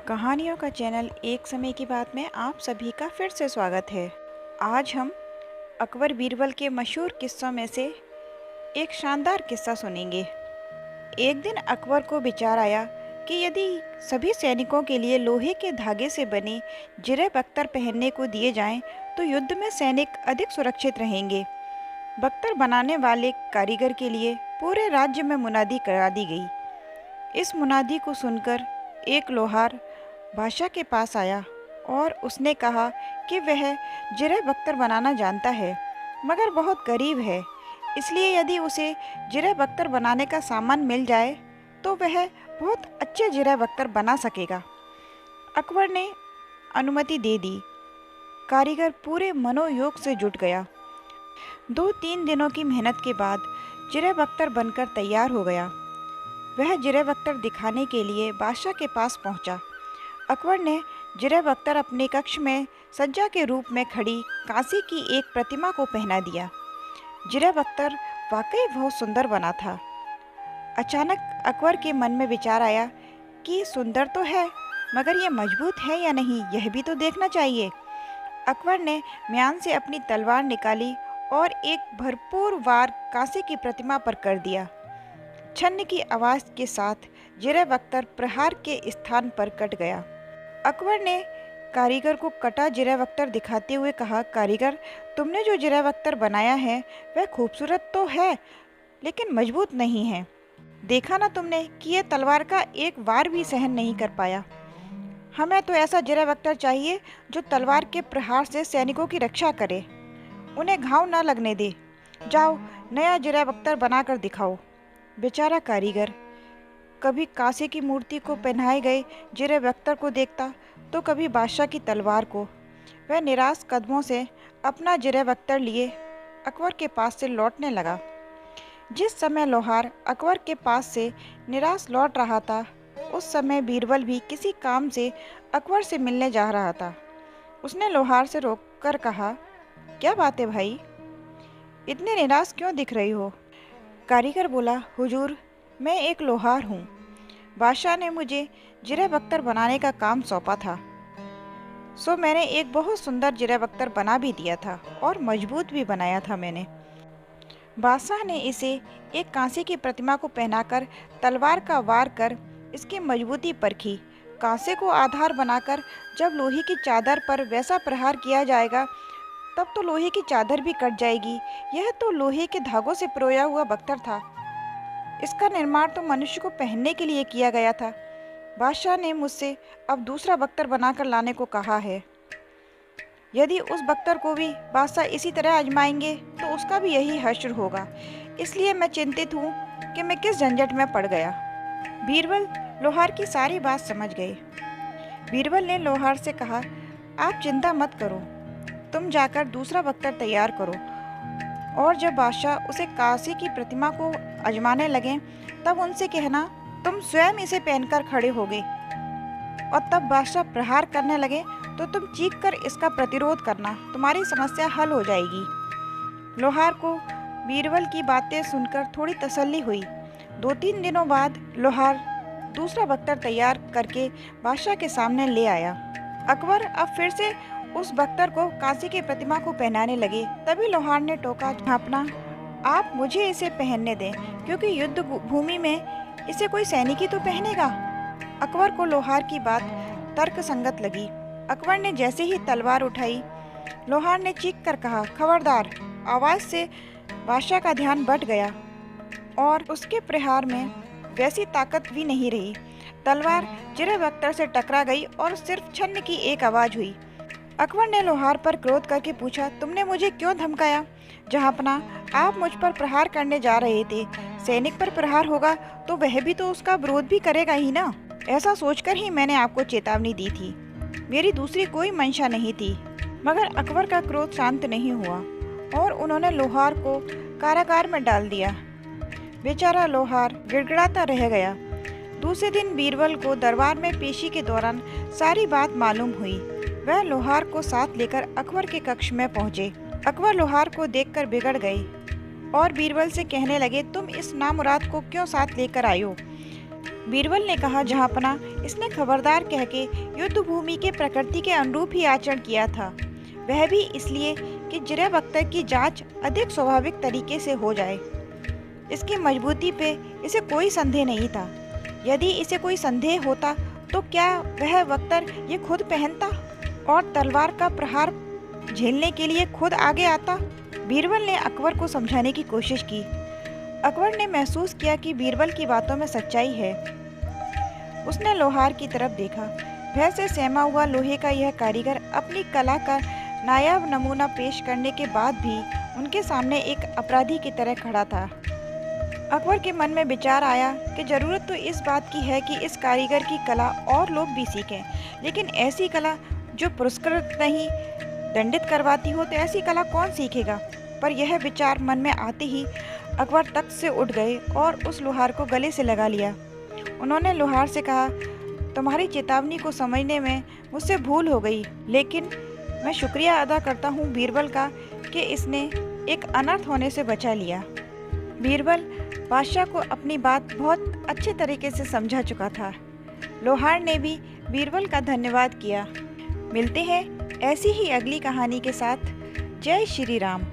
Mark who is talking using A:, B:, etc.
A: कहानियों का चैनल एक समय की बात में आप सभी का फिर से स्वागत है। आज हम अकबर बीरबल के मशहूर किस्सों में से एक शानदार किस्सा सुनेंगे। एक दिन अकबर को विचार आया कि यदि सभी सैनिकों के लिए लोहे के धागे से बने जिरह बख्तर पहनने को दिए जाएं, तो युद्ध में सैनिक अधिक सुरक्षित रहेंगे। बख्तर बनाने वाले कारीगर के लिए पूरे राज्य में मुनादी करा दी गई। इस मुनादी को सुनकर एक लोहार बादशाह के पास आया और उसने कहा कि वह जिरह बख्तर बनाना जानता है, मगर बहुत गरीब है, इसलिए यदि उसे जिरह बख्तर बनाने का सामान मिल जाए तो वह बहुत अच्छे जिरह बख्तर बना सकेगा। अकबर ने अनुमति दे दी। कारीगर पूरे मनोयोग से जुट गया। 2-3 दिनों की मेहनत के बाद जिरह बख्तर बनकर तैयार हो गया। वह जिरह बख्तर दिखाने के लिए बादशाह के पास पहुंचा। अकबर ने जिरह बख्तर अपने कक्ष में सज्जा के रूप में खड़ी कांसे की एक प्रतिमा को पहना दिया। जिरह बख्तर वाकई बहुत सुंदर बना था। अचानक अकबर के मन में विचार आया कि सुंदर तो है, मगर यह मजबूत है या नहीं, यह भी तो देखना चाहिए। अकबर ने म्यान से अपनी तलवार निकाली और एक भरपूर वार कांसे की प्रतिमा पर कर दिया। छन्न की आवाज़ के साथ जिरह बख्तर प्रहार के स्थान पर कट गया। अकबर ने कारीगर को कटा जिरह बख्तर दिखाते हुए कहा, कारीगर, तुमने जो जिरह बख्तर बनाया है वह खूबसूरत तो है, लेकिन मजबूत नहीं है। देखा ना तुमने कि यह तलवार का एक वार भी सहन नहीं कर पाया। हमें तो ऐसा जिरह बख्तर चाहिए जो तलवार के प्रहार से सैनिकों की रक्षा करे, उन्हें घाव न लगने दे। जाओ, नया जिरह बख्तर बनाकर दिखाओ। बेचारा कारीगर कभी कांसे की मूर्ति को पहनाए गए जिरह बख्तर को देखता तो कभी बादशाह की तलवार को। वह निराश कदमों से अपना जिरह बख्तर लिए अकबर के पास से लौटने लगा। जिस समय लोहार अकबर के पास से निराश लौट रहा था, उस समय बीरबल भी किसी काम से अकबर से मिलने जा रहा था। उसने लोहार से रोककर कहा, क्या बात है भाई, इतने निराश क्यों दिख रही हो? कारीगर बोला, हुजूर, मैं एक लोहार हूँ। बादशाह ने मुझे जिरह बख्तर बनाने का काम सौंपा था, सो मैंने एक बहुत सुंदर जिरह बख्तर बना भी दिया था और मजबूत भी बनाया था मैंने। बादशाह ने इसे एक कांसे की प्रतिमा को पहनाकर तलवार का वार कर इसकी मजबूती परखी। कांसे को आधार बनाकर जब लोहे की चादर पर वैसा प्रहार किया जाएगा तब तो लोहे की चादर भी कट जाएगी। यह तो लोहे के धागों से पिरोया हुआ बख्तर था। इसका निर्माण तो मनुष्य को पहनने के लिए किया गया था। बादशाह ने मुझसे अब दूसरा बख्तर बनाकर लाने को कहा है। यदि उस बख्तर को भी बादशाह इसी तरह आजमाएंगे तो उसका भी यही हश्र होगा। इसलिए मैं चिंतित हूँ कि मैं किस झंझट में पड़ गया। बीरबल लोहार की सारी बात समझ गए। बीरबल ने लोहार से कहा, आप चिंता मत करो, तुम जाकर दूसरा बख्तर तैयार करो, और जब बादशाह उसे कांसे की प्रतिमा को आजमाने लगे तब उनसे कहना, तुम स्वयं इसे पहनकर खड़े होगे, और तब बादशाह प्रहार करने लगे तो तुम चीख कर इसका प्रतिरोध करना, तुम्हारी समस्या हल हो जाएगी। लोहार को बीरबल की बातें सुनकर थोड़ी तसल्ली हुई। 2-3 दिनों बाद लोहार दूसरा बख्तर तैयार करके बादशाह के सामने ले आया। अकबर अब फिर से उस बख्तर को कांसे की प्रतिमा को पहनाने लगे। तभी लोहार ने टोका, ढांपना, आप मुझे इसे पहनने दें, क्योंकि युद्ध भूमि में इसे कोई सैनिक ही तो पहनेगा। अकबर को लोहार की बात तर्क संगत लगी। अकबर ने जैसे ही तलवार उठाई, लोहार ने चीख कर कहा, खबरदार। आवाज़ से बादशाह का ध्यान बट गया और उसके प्रहार में वैसी ताकत भी नहीं रही। तलवार जिरह बख्तर से टकरा गई और सिर्फ छन्न की एक आवाज़ हुई। अकबर ने लोहार पर क्रोध करके पूछा, तुमने मुझे क्यों धमकाया? जहाँपना, आप मुझ पर प्रहार करने जा रहे थे। सैनिक पर प्रहार होगा तो वह भी तो उसका विरोध भी करेगा ही ना। ऐसा सोचकर ही मैंने आपको चेतावनी दी थी। मेरी दूसरी कोई मंशा नहीं थी। मगर अकबर का क्रोध शांत नहीं हुआ और उन्होंने लोहार को कारागार में डाल दिया। बेचारा लोहार गिड़गिड़ाता रह गया। दूसरे दिन बीरबल को दरबार में पेशी के दौरान सारी बात मालूम हुई। वह लोहार को साथ लेकर अकबर के कक्ष में पहुंचे। अकबर लोहार को देखकर बिगड़ गए और बीरबल से कहने लगे, तुम इस नामुराद को क्यों साथ लेकर आए हो? बीरबल ने कहा, जहाँपना, इसने खबरदार कह के युद्ध भूमि के प्रकृति के अनुरूप ही आचरण किया था, वह भी इसलिए कि जिरह अख्तर की जांच अधिक स्वाभाविक तरीके से हो जाए। इसकी मजबूती पे इसे कोई संदेह नहीं था। यदि इसे कोई संदेह होता तो क्या वह अख्तर ये खुद पहनता और तलवार का प्रहार झेलने के लिए खुद आगे आता? बीरबल ने अकबर को समझाने की कोशिश की। अकबर ने महसूस किया कि बीरबल की बातों में सच्चाई है। उसने लोहार की तरफ देखा। भय से सहमा हुआ लोहे का यह कारीगर अपनी कला का नायाब नमूना पेश करने के बाद भी उनके सामने एक अपराधी की तरह खड़ा था। अकबर के मन में विचार आया कि जरूरत तो इस बात की है कि इस कारीगर की कला और लोग भी सीखें, लेकिन ऐसी कला जो पुरस्कृत नहीं, दंडित करवाती हो, तो ऐसी कला कौन सीखेगा? पर यह विचार मन में आते ही अकबर तख्त से उठ गए और उस लोहार को गले से लगा लिया। उन्होंने लोहार से कहा, तुम्हारी चेतावनी को समझने में मुझसे भूल हो गई, लेकिन मैं शुक्रिया अदा करता हूँ बीरबल का कि इसने एक अनर्थ होने से बचा लिया। बीरबल बादशाह को अपनी बात बहुत अच्छे तरीके से समझा चुका था। लोहार ने भी बीरबल का धन्यवाद किया। मिलते हैं ऐसी ही अगली कहानी के साथ। जय श्री राम।